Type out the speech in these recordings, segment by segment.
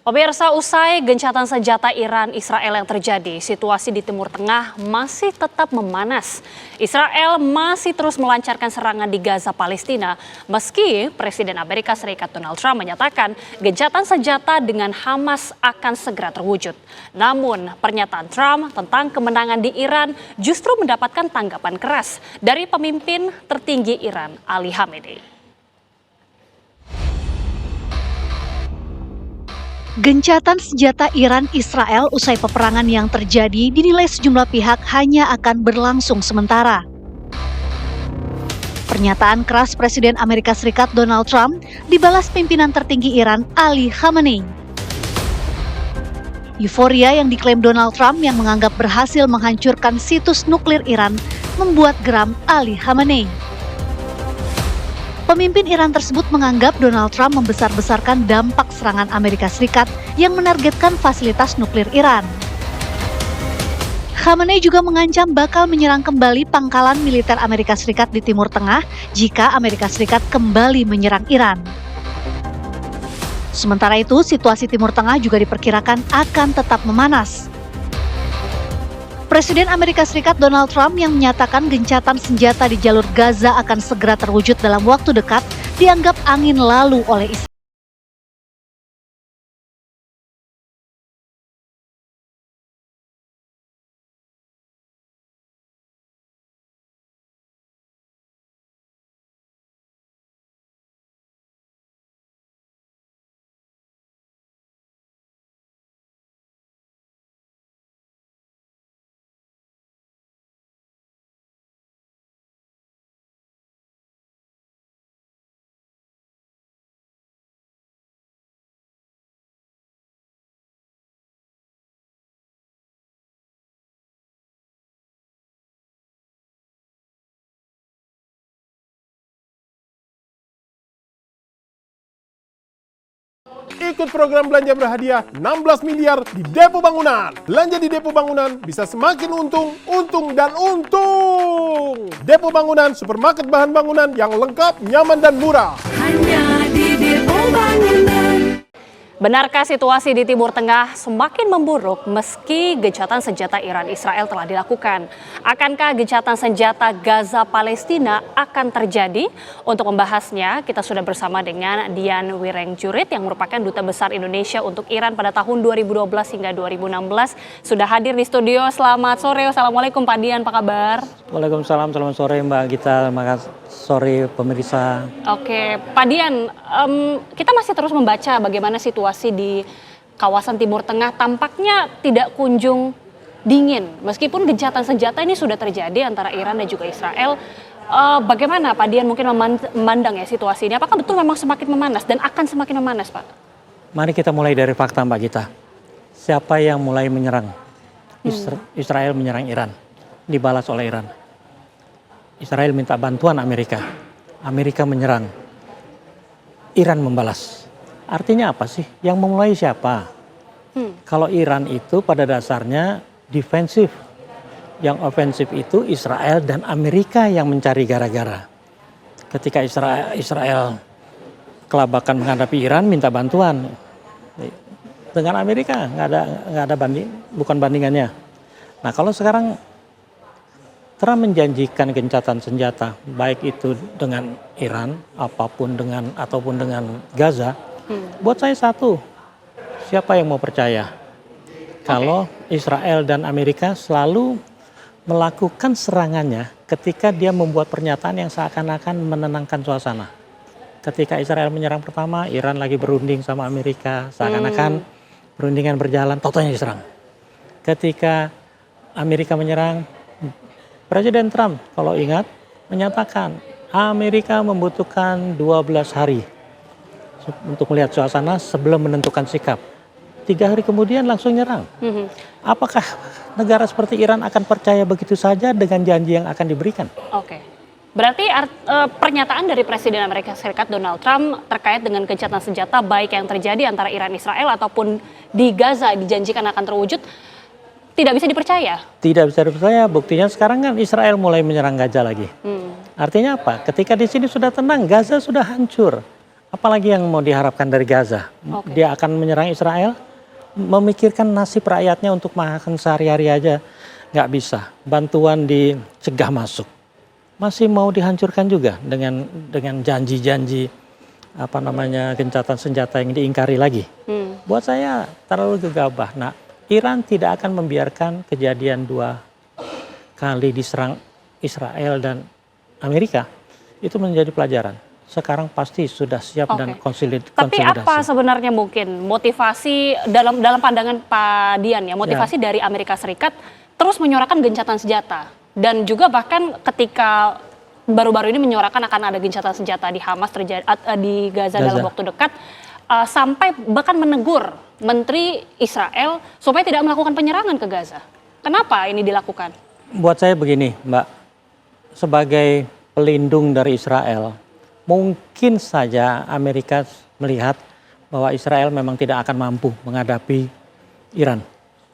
Pemirsa, usai gencatan senjata Iran-Israel yang terjadi, situasi di Timur Tengah masih tetap memanas. Israel masih terus melancarkan serangan di Gaza, Palestina, meski Presiden Amerika Serikat Donald Trump menyatakan gencatan senjata dengan Hamas akan segera terwujud. Namun, pernyataan Trump tentang kemenangan di Iran justru mendapatkan tanggapan keras dari pemimpin tertinggi Iran, Ali Khamenei. Gencatan senjata Iran-Israel usai peperangan yang terjadi dinilai sejumlah pihak hanya akan berlangsung sementara. Pernyataan keras Presiden Amerika Serikat Donald Trump dibalas pimpinan tertinggi Iran, Ali Khamenei. Euforia yang diklaim Donald Trump yang menganggap berhasil menghancurkan situs nuklir Iran membuat geram Ali Khamenei. Pemimpin Iran tersebut menganggap Donald Trump membesar-besarkan dampak serangan Amerika Serikat yang menargetkan fasilitas nuklir Iran. Khamenei juga mengancam bakal menyerang kembali pangkalan militer Amerika Serikat di Timur Tengah jika Amerika Serikat kembali menyerang Iran. Sementara itu, situasi Timur Tengah juga diperkirakan akan tetap memanas. Presiden Amerika Serikat Donald Trump yang menyatakan gencatan senjata di jalur Gaza akan segera terwujud dalam waktu dekat dianggap angin lalu oleh Israel. Ikut program belanja berhadiah 16 miliar di Depo Bangunan. Belanja di Depo Bangunan bisa semakin untung, dan untung. Depo Bangunan, supermarket bahan bangunan yang lengkap, nyaman, dan murah. Hanya di Depo Bangunan. Benarkah situasi di Timur Tengah semakin memburuk meski gencatan senjata Iran-Israel telah dilakukan? Akankah gencatan senjata Gaza-Palestina akan terjadi? Untuk membahasnya, kita sudah bersama dengan Dian Wirengjurit yang merupakan Duta Besar Indonesia untuk Iran pada tahun 2012 hingga 2016. Sudah hadir di studio. Selamat sore. Assalamualaikum Pak Dian, apa kabar? Waalaikumsalam, selamat sore Mbak Gita, sore pemirsa. Oke, Pak Dian, kita masih terus membaca bagaimana situasi di kawasan Timur Tengah tampaknya tidak kunjung dingin. Meskipun gencatan senjata ini sudah terjadi antara Iran dan juga Israel, bagaimana Pak Dian mungkin memandang ya situasi ini? Apakah betul memang semakin memanas dan akan semakin memanas, Pak? Mari kita mulai dari fakta Mbak Gita. Siapa yang mulai menyerang? Israel menyerang Iran, dibalas oleh Iran. Israel minta bantuan Amerika. Amerika menyerang. Iran membalas. Artinya apa sih? Yang memulai siapa? Kalau Iran itu pada dasarnya defensif. Yang ofensif itu Israel dan Amerika yang mencari gara-gara. Ketika Israel kelabakan menghadapi Iran, minta bantuan. Dengan Amerika nggak ada bukan bandingannya. Nah kalau sekarang Trump menjanjikan gencatan senjata, baik itu dengan Iran, ataupun dengan Gaza. Buat saya satu, siapa yang mau percaya? Kalau Israel dan Amerika selalu melakukan serangannya ketika dia membuat pernyataan yang seakan-akan menenangkan suasana. Ketika Israel menyerang pertama, Iran lagi berunding sama Amerika, seakan-akan perundingan berjalan, totalnya diserang. Ketika Amerika menyerang, Presiden Trump, kalau ingat, menyatakan Amerika membutuhkan 12 hari untuk melihat suasana sebelum menentukan sikap. 3 hari kemudian langsung nyerang. Apakah negara seperti Iran akan percaya begitu saja dengan janji yang akan diberikan? Oke. Berarti pernyataan dari Presiden Amerika Serikat Donald Trump terkait dengan gencatan senjata baik yang terjadi antara Iran-Israel ataupun di Gaza dijanjikan akan terwujud, tidak bisa dipercaya? Tidak bisa dipercaya, buktinya sekarang kan Israel mulai menyerang Gaza lagi. Artinya apa? Ketika di sini sudah tenang, Gaza sudah hancur. Apalagi yang mau diharapkan dari Gaza? Oke. Dia akan menyerang Israel, memikirkan nasib rakyatnya untuk makan sehari-hari aja nggak bisa. Bantuan dicegah masuk, masih mau dihancurkan juga dengan janji-janji gencatan senjata yang diingkari lagi. Buat saya terlalu gegabah. Nah, Iran tidak akan membiarkan kejadian 2 kali diserang Israel dan Amerika itu menjadi pelajaran. Sekarang pasti sudah siap dan Tapi konsolidasi. apa sebenarnya mungkin motivasi dalam pandangan Pak Dian ya, motivasi dari Amerika Serikat terus menyuarakan gencatan senjata, dan juga bahkan ketika baru-baru ini menyuarakan akan ada gencatan senjata di Hamas di Gaza dalam waktu dekat, sampai bahkan menegur Menteri Israel supaya tidak melakukan penyerangan ke Gaza. Kenapa ini dilakukan? Buat saya begini, Mbak, sebagai pelindung dari Israel, mungkin saja Amerika melihat bahwa Israel memang tidak akan mampu menghadapi Iran.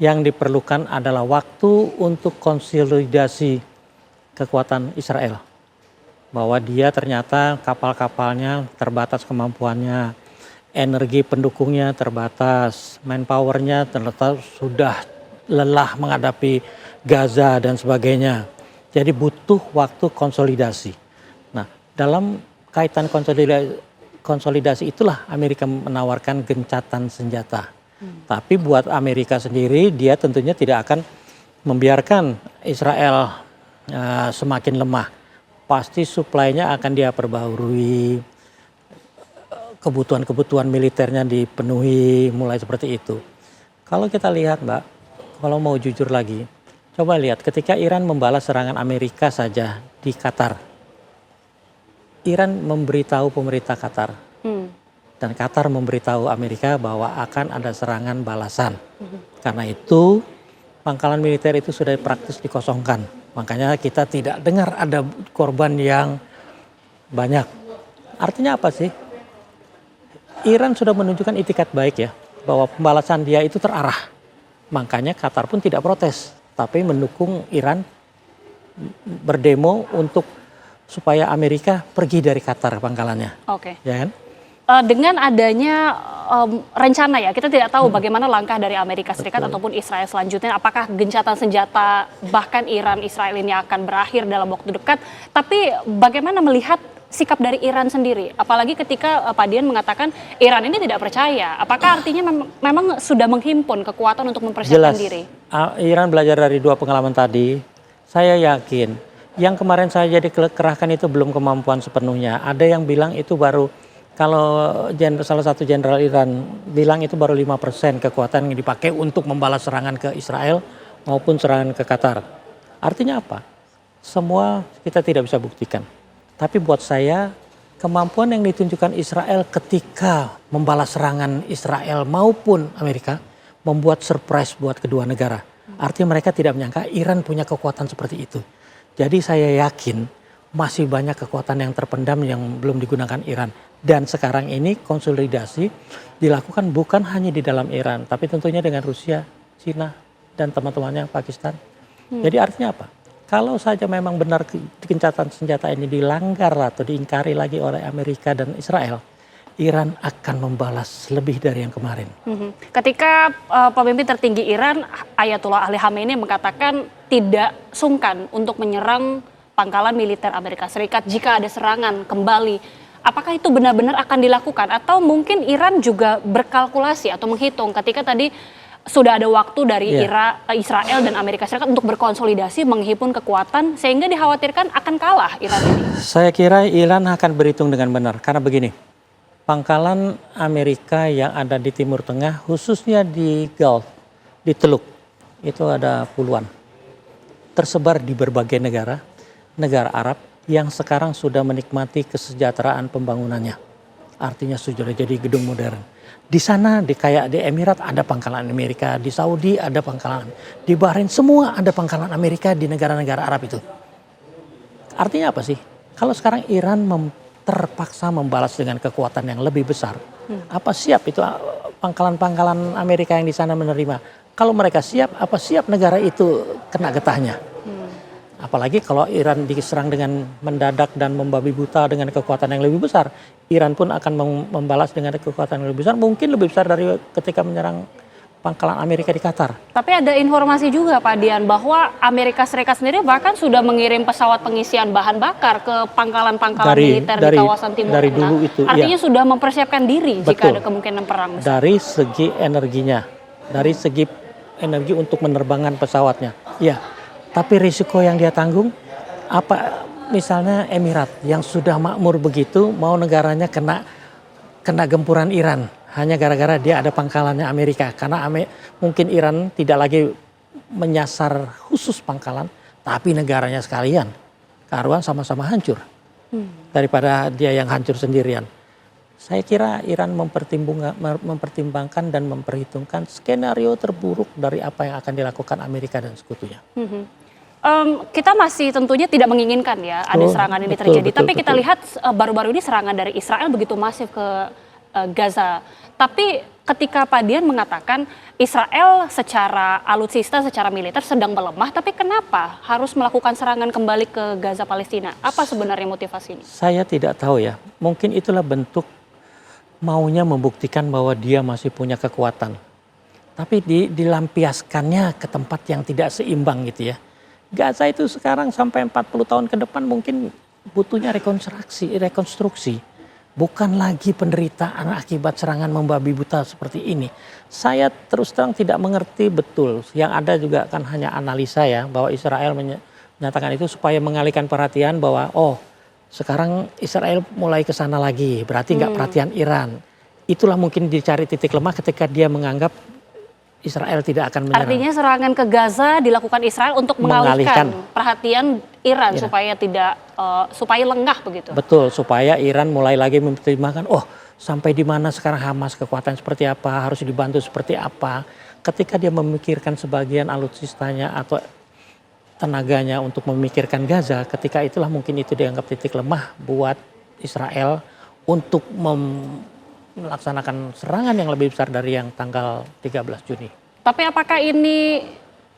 Yang diperlukan adalah waktu untuk konsolidasi kekuatan Israel. Bahwa dia ternyata kapal-kapalnya terbatas kemampuannya, energi pendukungnya terbatas, manpowernya ternyata sudah lelah menghadapi Gaza dan sebagainya. Jadi butuh waktu konsolidasi. Nah, dalam kaitan konsolidasi itulah Amerika menawarkan gencatan senjata. Tapi buat Amerika sendiri, dia tentunya tidak akan membiarkan Israel semakin lemah. Pasti suplainya akan dia perbaharui, kebutuhan-kebutuhan militernya dipenuhi, mulai seperti itu. Kalau kita lihat, Mbak, kalau mau jujur lagi, coba lihat ketika Iran membalas serangan Amerika saja di Qatar. Iran memberitahu pemerintah Qatar. Dan Qatar memberitahu Amerika bahwa akan ada serangan balasan. Karena itu pangkalan militer itu sudah praktis dikosongkan. Makanya kita tidak dengar ada korban yang banyak. Artinya apa sih? Iran sudah menunjukkan itikat baik ya, bahwa pembalasan dia itu terarah. Makanya Qatar pun tidak protes, tapi mendukung Iran berdemo untuk supaya Amerika pergi dari Qatar pangkalannya. Oke. Ya kan? Dengan adanya rencana ya, kita tidak tahu bagaimana langkah dari Amerika Serikat ataupun Israel selanjutnya, apakah gencatan senjata bahkan Iran-Israel ini akan berakhir dalam waktu dekat, tapi bagaimana melihat sikap dari Iran sendiri, apalagi ketika Pak Dian mengatakan Iran ini tidak percaya, apakah artinya memang sudah menghimpun kekuatan untuk mempersiapkan diri? Iran belajar dari 2 pengalaman tadi. Saya yakin yang kemarin saya jadi kerahkan itu belum kemampuan sepenuhnya. Ada yang bilang itu baru, kalau salah satu jenderal Iran bilang itu baru 5% kekuatan yang dipakai untuk membalas serangan ke Israel maupun serangan ke Qatar. Artinya apa? Semua kita tidak bisa buktikan. Tapi buat saya, kemampuan yang ditunjukkan Israel ketika membalas serangan Israel maupun Amerika membuat surprise buat kedua negara. Artinya mereka tidak menyangka Iran punya kekuatan seperti itu. Jadi saya yakin masih banyak kekuatan yang terpendam yang belum digunakan Iran. Dan sekarang ini konsolidasi dilakukan bukan hanya di dalam Iran, tapi tentunya dengan Rusia, Cina, dan teman-temannya Pakistan. Jadi artinya apa? Kalau saja memang benar gencatan senjata ini dilanggar atau diingkari lagi oleh Amerika dan Israel, Iran akan membalas lebih dari yang kemarin. Ketika pemimpin tertinggi Iran, Ayatollah Ali Khamenei mengatakan tidak sungkan untuk menyerang pangkalan militer Amerika Serikat jika ada serangan kembali. Apakah itu benar-benar akan dilakukan? Atau mungkin Iran juga berkalkulasi atau menghitung ketika tadi sudah ada waktu dari Israel dan Amerika Serikat untuk berkonsolidasi, menghimpun kekuatan, sehingga dikhawatirkan akan kalah Iran ini? Saya kira Iran akan berhitung dengan benar, karena begini, pangkalan Amerika yang ada di Timur Tengah, khususnya di Gulf, di Teluk, itu ada puluhan. Tersebar di berbagai negara Arab yang sekarang sudah menikmati kesejahteraan pembangunannya. Artinya sudah jadi gedung modern. Di sana, kayak di Emirat ada pangkalan Amerika, di Saudi ada pangkalan, di Bahrain semua ada pangkalan Amerika di negara-negara Arab itu. Artinya apa sih? Kalau sekarang Iran terpaksa membalas dengan kekuatan yang lebih besar, apa siap itu pangkalan-pangkalan Amerika yang di sana menerima? Kalau mereka siap, apa siap negara itu kena getahnya? Apalagi kalau Iran diserang dengan mendadak dan membabi buta dengan kekuatan yang lebih besar, Iran pun akan membalas dengan kekuatan yang lebih besar, mungkin lebih besar dari ketika menyerang pangkalan Amerika di Qatar. Tapi ada informasi juga Pak Dian bahwa Amerika Serikat sendiri bahkan sudah mengirim pesawat pengisian bahan bakar ke pangkalan-pangkalan militer di kawasan Timur dari Tengah. dulu itu, Artinya sudah mempersiapkan diri jika ada kemungkinan perang. Dari segi energinya, dari segi energi untuk menerbangkan pesawatnya. Ya, tapi risiko yang dia tanggung apa? Misalnya Emirat yang sudah makmur begitu, mau negaranya kena gempuran Iran. Hanya gara-gara dia ada pangkalannya Amerika. Karena mungkin Iran tidak lagi menyasar khusus pangkalan, tapi negaranya sekalian. Karuan sama-sama hancur. Daripada dia yang hancur sendirian. Saya kira Iran mempertimbangkan dan memperhitungkan skenario terburuk dari apa yang akan dilakukan Amerika dan sekutunya. Kita masih tentunya tidak menginginkan ya ada serangan ini terjadi. Tapi kita lihat baru-baru ini serangan dari Israel begitu masif ke Gaza. Tapi ketika Pak Dian mengatakan Israel secara alutsista, secara militer sedang melemah, tapi kenapa harus melakukan serangan kembali ke Gaza Palestina? Apa sebenarnya motivasinya? Saya tidak tahu ya. Mungkin itulah bentuk maunya membuktikan bahwa dia masih punya kekuatan. Tapi dilampiaskannya ke tempat yang tidak seimbang gitu ya. Gaza itu sekarang sampai 40 tahun ke depan mungkin butuhnya rekonstruksi. Bukan lagi penderitaan akibat serangan membabi buta seperti ini. Saya terus terang tidak mengerti betul. Yang ada juga kan hanya analisa ya bahwa Israel menyatakan itu supaya mengalihkan perhatian bahwa sekarang Israel mulai ke sana lagi. Berarti nggak perhatian Iran. Itulah mungkin dicari titik lemah ketika dia menganggap Israel tidak akan menyerang. Artinya serangan ke Gaza dilakukan Israel untuk mengalihkan perhatian Iran supaya supaya lengah begitu. Betul, supaya Iran mulai lagi mempertimbangkan, sampai di mana sekarang Hamas, kekuatan seperti apa, harus dibantu seperti apa. Ketika dia memikirkan sebagian alutsistanya atau tenaganya untuk memikirkan Gaza, ketika itulah mungkin itu dianggap titik lemah buat Israel untuk melaksanakan serangan yang lebih besar dari yang tanggal 13 Juni. Tapi apakah ini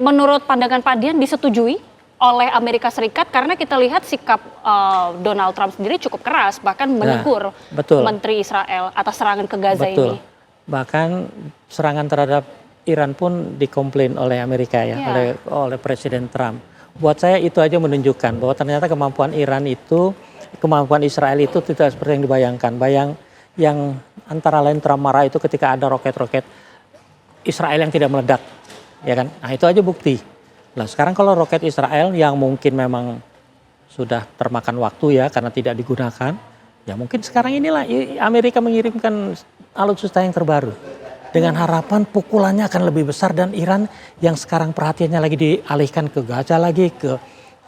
menurut pandangan Pak Dian disetujui oleh Amerika Serikat? Karena kita lihat sikap Donald Trump sendiri cukup keras, bahkan menegur Menteri Israel atas serangan ke Gaza ini. Bahkan serangan terhadap Iran pun dikomplain oleh Amerika ya, oleh Presiden Trump. Buat saya itu aja menunjukkan bahwa ternyata kemampuan Israel itu tidak seperti yang dibayangkan. Yang antara lain Trump marah itu ketika ada roket-roket Israel yang tidak meledak, ya kan? Nah itu aja bukti. Nah sekarang kalau roket Israel yang mungkin memang sudah termakan waktu ya karena tidak digunakan, ya mungkin sekarang inilah Amerika mengirimkan alutsista yang terbaru dengan harapan pukulannya akan lebih besar dan Iran yang sekarang perhatiannya lagi dialihkan ke Gaza lagi, ke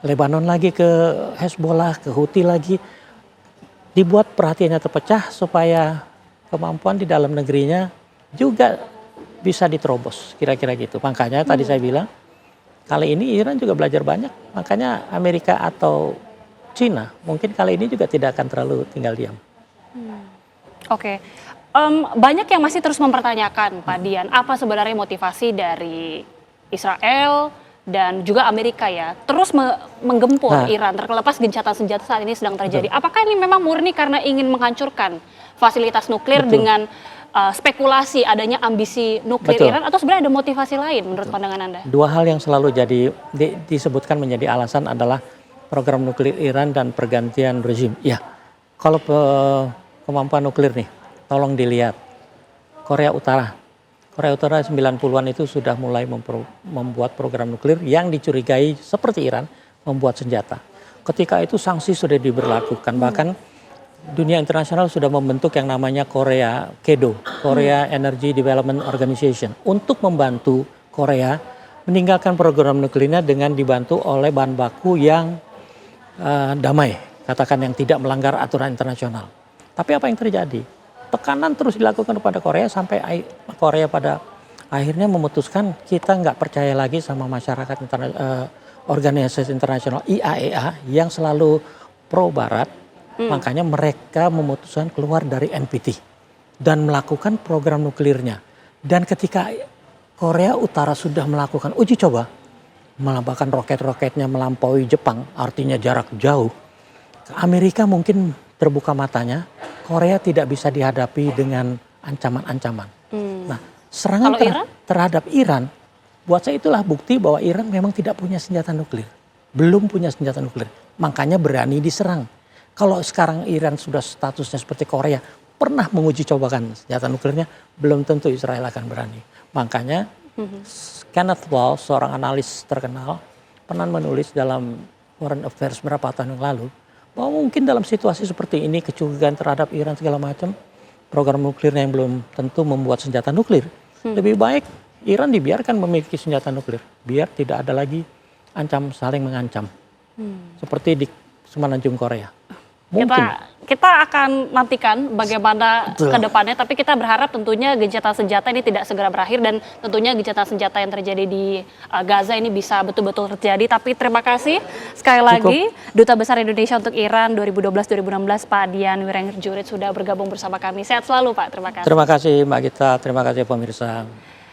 Lebanon lagi, ke Hezbollah, ke Houthi lagi. Dibuat perhatiannya terpecah supaya kemampuan di dalam negerinya juga bisa diterobos, kira-kira gitu. Makanya tadi saya bilang, kali ini Iran juga belajar banyak, makanya Amerika atau Cina mungkin kali ini juga tidak akan terlalu tinggal diam. Oke. Banyak yang masih terus mempertanyakan Pak Dian, apa sebenarnya motivasi dari Israel dan juga Amerika ya terus menggempur Iran terlepas gencatan senjata saat ini sedang terjadi. Apakah ini memang murni karena ingin menghancurkan fasilitas nuklir dengan spekulasi adanya ambisi nuklir Iran atau sebenarnya ada motivasi lain menurut pandangan Anda? Dua hal yang selalu disebutkan menjadi alasan adalah program nuklir Iran dan pergantian rezim. Ya, kalau kemampuan nuklir nih, tolong dilihat Korea Utara 90-an itu sudah mulai membuat program nuklir yang dicurigai seperti Iran membuat senjata. Ketika itu sanksi sudah diberlakukan, bahkan dunia internasional sudah membentuk yang namanya Korea Energy Development Organization untuk membantu Korea meninggalkan program nuklirnya dengan dibantu oleh bahan baku yang damai, katakan yang tidak melanggar aturan internasional. Tapi apa yang terjadi? Tekanan terus dilakukan kepada Korea sampai Korea pada akhirnya memutuskan kita nggak percaya lagi sama masyarakat organisasi internasional IAEA yang selalu pro Barat. Makanya mereka memutuskan keluar dari NPT dan melakukan program nuklirnya. Dan ketika Korea Utara sudah melakukan uji coba, bahkan roket-roketnya melampaui Jepang, artinya jarak jauh, Amerika mungkin terbuka matanya, Korea tidak bisa dihadapi dengan ancaman-ancaman. Nah, serangan Kalau Iran? terhadap Iran, buat saya itulah bukti bahwa Iran memang tidak punya senjata nuklir. Belum punya senjata nuklir, makanya berani diserang. Kalau sekarang Iran sudah statusnya seperti Korea, pernah menguji cobakan senjata nuklirnya, belum tentu Israel akan berani. Makanya Kenneth Walsh, seorang analis terkenal, pernah menulis dalam Foreign Affairs beberapa tahun yang lalu, bahwa mungkin dalam situasi seperti ini, kecurigaan terhadap Iran segala macam, program nuklirnya yang belum tentu membuat senjata nuklir, lebih baik Iran dibiarkan memiliki senjata nuklir, biar tidak ada lagi saling mengancam, seperti di semenanjung Korea. Mungkin. Kita akan nantikan bagaimana Betul. ke depannya, tapi kita berharap tentunya gencatan senjata ini tidak segera berakhir dan tentunya gencatan senjata yang terjadi di Gaza ini bisa betul-betul terjadi. Tapi terima kasih sekali lagi Duta Besar Indonesia untuk Iran 2012-2016 Pak Dian Wirengerjurit sudah bergabung bersama kami. Sehat selalu Pak, terima kasih. Terima kasih Mbak Gita, terima kasih pemirsa.